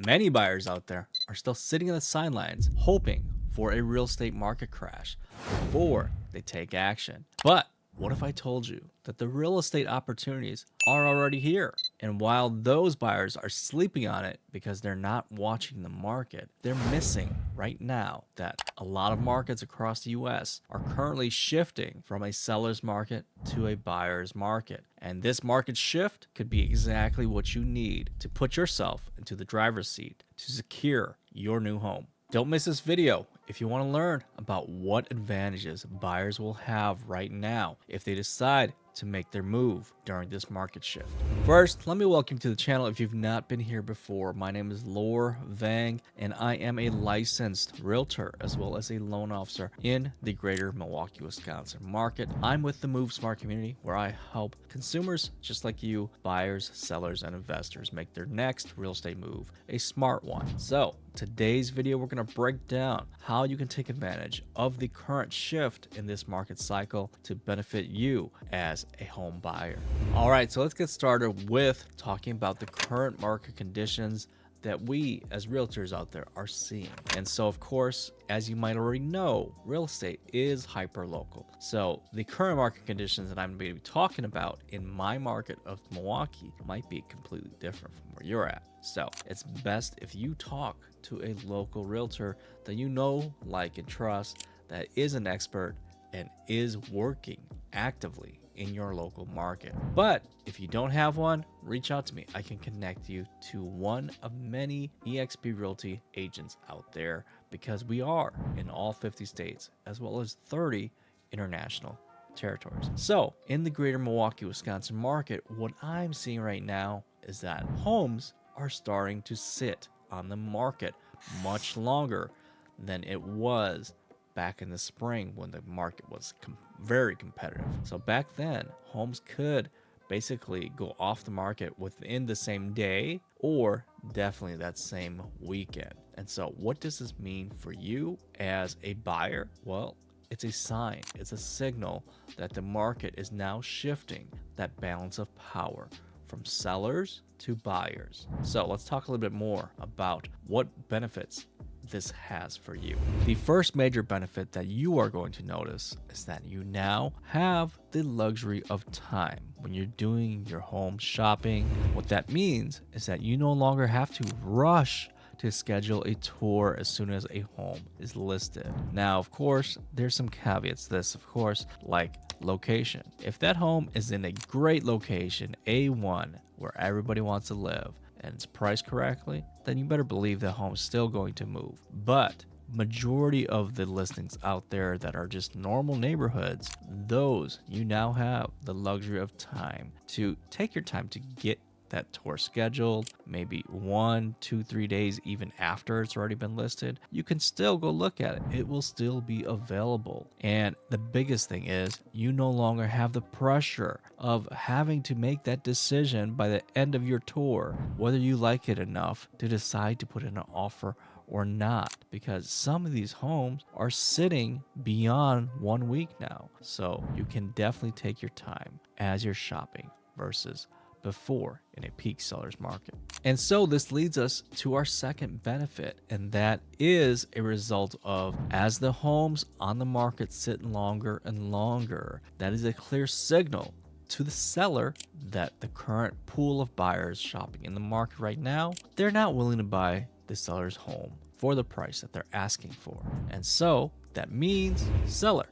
Many buyers out there are still sitting on the sidelines hoping for a real estate market crash before they take action. But what if I told you that the real estate opportunities are already here? And while those buyers are sleeping on it because they're not watching the market, they're missing right now that a lot of markets across the US are currently shifting from a seller's market to a buyer's market. And this market shift could be exactly what you need to put yourself into the driver's seat to secure your new home. Don't miss this video if you want to learn about what advantages buyers will have right now if they decide to make their move during this market shift. First, let me welcome you to the channel if you've not been here before. My name is Lor Vang, and I am a licensed realtor as well as a loan officer in the greater Milwaukee, Wisconsin market. I'm with the MoveSmart community where I help consumers just like you, buyers, sellers, and investors make their next real estate move a smart one. So, today's video, we're going to break down how you can take advantage of the current shift in this market cycle to benefit you as a home buyer. All right, so let's get started with talking about the current market conditions that we as realtors out there are seeing. And so, of course, as you might already know, real estate is hyper local. So the current market conditions that I'm going to be talking about in my market of Milwaukee might be completely different from where you're at. So it's best if you talk to a local realtor that you know, like, and trust, that is an expert and is working actively in your local market. But if you don't have one, reach out to me. I can connect you to one of many eXp Realty agents out there because we are in all 50 states as well as 30 international territories. So in the greater Milwaukee, Wisconsin market, what I'm seeing right now is that homes are starting to sit on the market much longer than it was back in the spring when the market was very competitive. So back then, homes could basically go off the market within the same day or definitely that same weekend. And so what does this mean for you as a buyer? Well, it's a sign, it's a signal that the market is now shifting that balance of power from sellers to buyers. So let's talk a little bit more about what benefits this has for you. The first major benefit that you are going to notice is that you now have the luxury of time when you're doing your home shopping. What that means is that you no longer have to rush to schedule a tour as soon as a home is listed. Now, of course, there's some caveats to this, of course, like location. If that home is in a great location, A1, where everybody wants to live, and it's priced correctly, then you better believe the home's still going to move. But majority of the listings out there that are just normal neighborhoods, those you now have the luxury of time to take your time to get that tour scheduled, maybe 1, 2, 3 days even after it's already been listed. You can still go look at it. It will still be available. And the biggest thing is you no longer have the pressure of having to make that decision by the end of your tour, whether you like it enough to decide to put in an offer or not, because some of these homes are sitting beyond 1 week now. So you can definitely take your time as you're shopping versus before in a peak seller's market. And so this leads us to our second benefit, and that is a result of as the homes on the market sit longer and longer, that is a clear signal to the seller that the current pool of buyers shopping in the market right now, they're not willing to buy the seller's home for the price that they're asking for. And so that means, seller,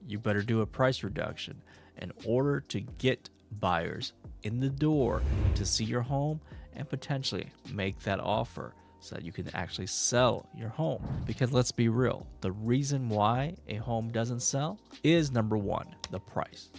you better do a price reduction in order to get buyers in the door to see your home and potentially make that offer so that you can actually sell your home. Because let's be real, the reason why a home doesn't sell is number one, the price.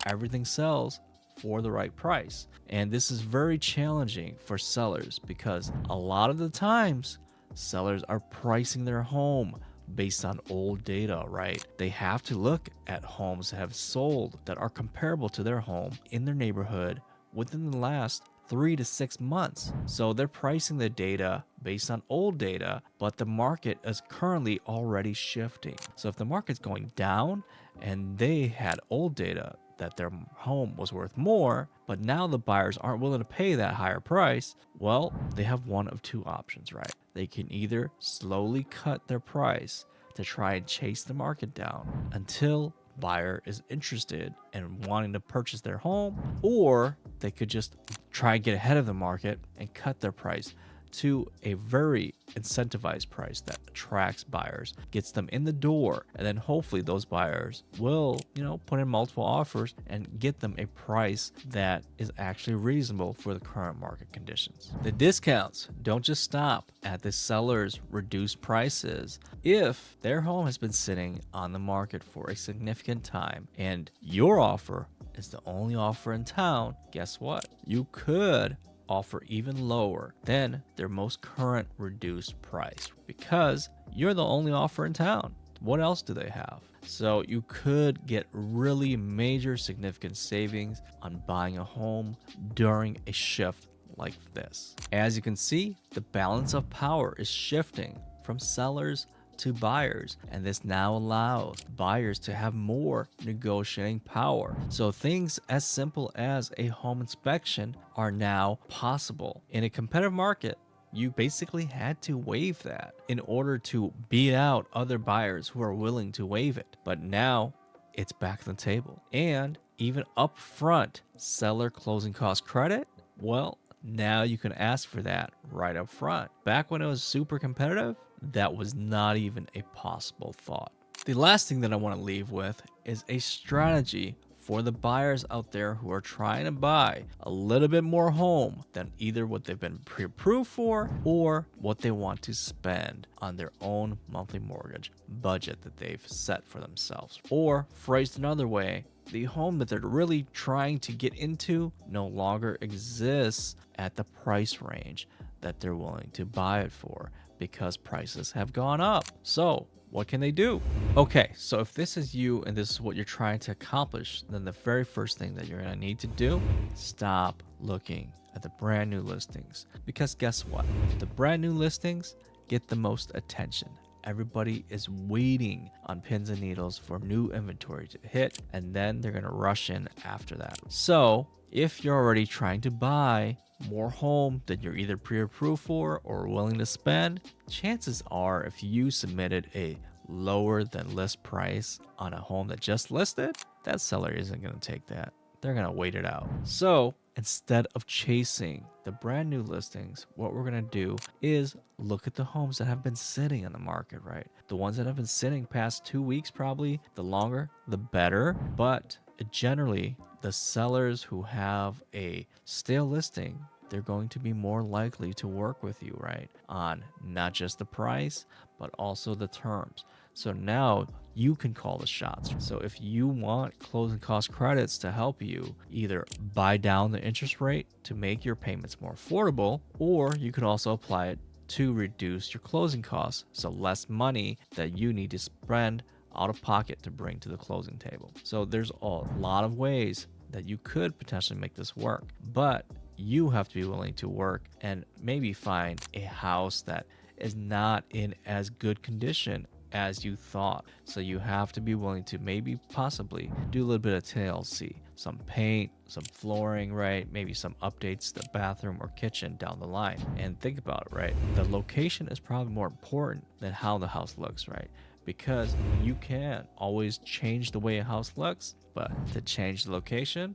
Everything sells for the right price. And this is very challenging for sellers because a lot of the times sellers are pricing their home based on old data, right? They have to look at homes that have sold that are comparable to their home in their neighborhood within the last 3 to 6 months. So they're pricing the data based on old data, but the market is currently already shifting. So if the market's going down and they had old data that their home was worth more, but now the buyers aren't willing to pay that higher price, well, they have one of two options, right? They can either slowly cut their price to try and chase the market down until buyer is interested in wanting to purchase their home, or they could just try and get ahead of the market and cut their price to a very incentivized price that attracts buyers, gets them in the door, and then hopefully those buyers will, put in multiple offers and get them a price that is actually reasonable for the current market conditions. The discounts don't just stop at the seller's reduced prices. If their home has been sitting on the market for a significant time and your offer is the only offer in town, guess what? You could offer even lower than their most current reduced price because you're the only offer in town. What else do they have? So you could get really major significant savings on buying a home during a shift like this. As you can see, the balance of power is shifting from sellers to buyers, and this now allows buyers to have more negotiating power. So things as simple as a home inspection are now possible. In a competitive market, you basically had to waive that in order to beat out other buyers who are willing to waive it. But now it's back on the table. And even upfront seller closing cost credit, well, now you can ask for that right up front. Back when it was super competitive, that was not even a possible thought. The last thing that I want to leave with is a strategy for the buyers out there who are trying to buy a little bit more home than either what they've been pre-approved for or what they want to spend on their own monthly mortgage budget that they've set for themselves. Or phrased another way, the home that they're really trying to get into no longer exists at the price range that they're willing to buy it for because prices have gone up. So what can they do? Okay, so if this is you and this is what you're trying to accomplish, then the very first thing that you're gonna need to do, stop looking at the brand new listings. Because guess what? The brand new listings get the most attention. Everybody is waiting on pins and needles for new inventory to hit, and then they're gonna rush in after that. So if you're already trying to buy more home than you're either pre-approved for or willing to spend, chances are if you submitted a lower than list price on a home that just listed, that seller isn't going to take that. They're going to wait it out. So instead of chasing the brand new listings, what we're going to do is look at the homes that have been sitting on the market, right? The ones that have been sitting past 2 weeks, probably the longer, the better. But generally, the sellers who have a stale listing, they're going to be more likely to work with you, right? On not just the price, but also the terms. So now you can call the shots. So if you want closing cost credits to help you either buy down the interest rate to make your payments more affordable, or you can also apply it to reduce your closing costs. So less money that you need to spend out of pocket to bring to the closing table. So there's a lot of ways that you could potentially make this work, but you have to be willing to work and maybe find a house that is not in as good condition as you thought. So you have to be willing to maybe possibly do a little bit of TLC, some paint, some flooring, right? Maybe some updates to the bathroom or kitchen down the line. And think about it, right? The location is probably more important than how the house looks, right? Because you can always change the way a house looks, but to change the location,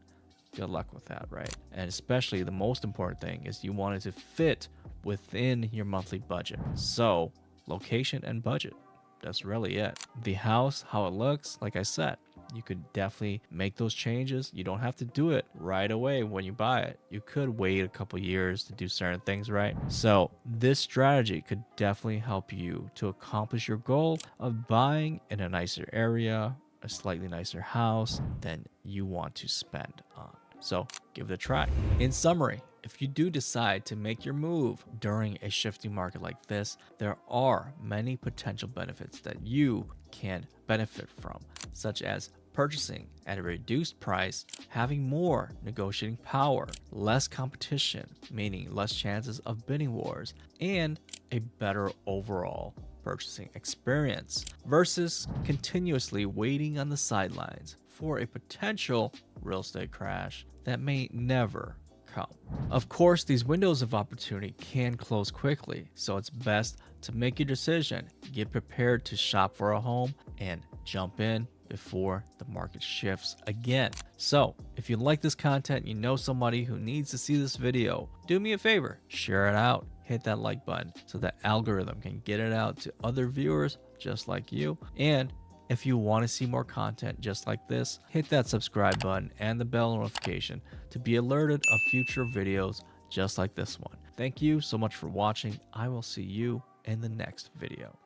good luck with that, right? And especially the most important thing is you want it to fit within your monthly budget. So location and budget, that's really it. The house, how it looks, like I said, you could definitely make those changes. You don't have to do it right away when you buy it. You could wait a couple years to do certain things, right? So this strategy could definitely help you to accomplish your goal of buying in a nicer area, a slightly nicer house than you want to spend on. So give it a try. In summary, if you do decide to make your move during a shifting market like this, there are many potential benefits that you can benefit from, such as purchasing at a reduced price, having more negotiating power, less competition, meaning less chances of bidding wars, and a better overall purchasing experience versus continuously waiting on the sidelines for a potential real estate crash that may never come. Of course, these windows of opportunity can close quickly, so it's best to make your decision, get prepared to shop for a home, and jump in before the market shifts again. So, if you like this content, you know somebody who needs to see this video, do me a favor, share it out, hit that like button so that algorithm can get it out to other viewers just like you. And if you want to see more content just like this, hit that subscribe button and the bell notification to be alerted of future videos just like this one. Thank you so much for watching. I will see you in the next video.